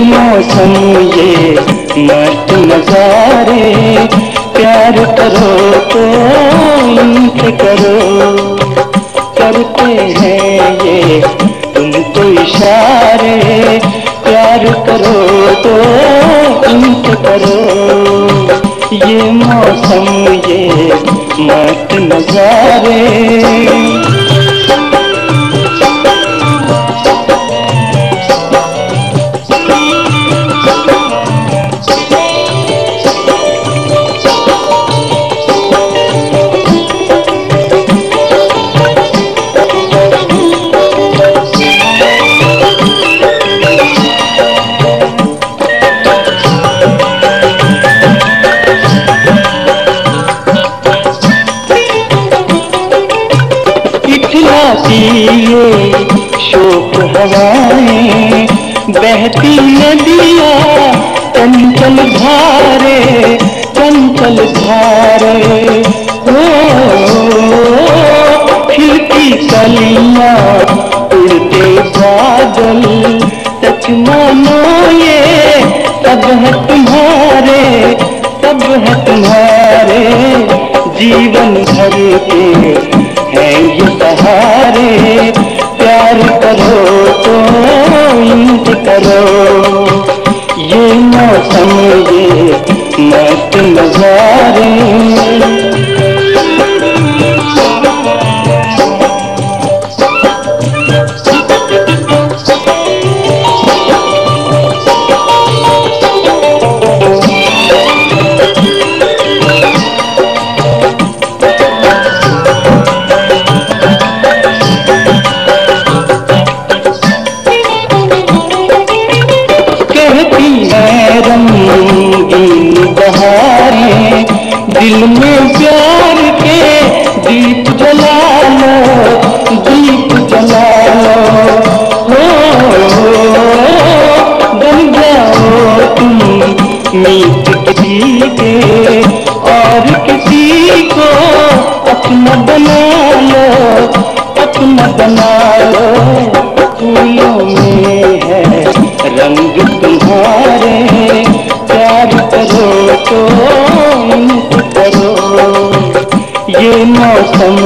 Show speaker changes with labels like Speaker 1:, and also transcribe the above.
Speaker 1: मौसम ये मस्त नजारे, प्यार करो तो इनसे करो, करते हैं ये तुमको इशारे, प्यार करो तो इनसे करो। ये मौसम ये मस्त नजारे। ये शोक हवाएं, बहती नदियाँ, चंचल धारे, चंचल धारे, हो खिलती कलियाँ, उड़ते बादल, सच मानो ये सब है तुम्हारे, सब है तुम्हारे, जीवन भर के हैं ये सहारे, प्यार करो तो इनसे करो। ये मौसम ये मस्त नजारे। रंगीन बहारें, दिल में प्यार के दीप जला लो, दीप जला लो, हो बन जाओ तुम मीत किसी के, और किसी को अपना बना लो, अपना बना लो। फूलों में है रंग तुम्हारे, प्यार करो तो इनसे करो। ये मौसम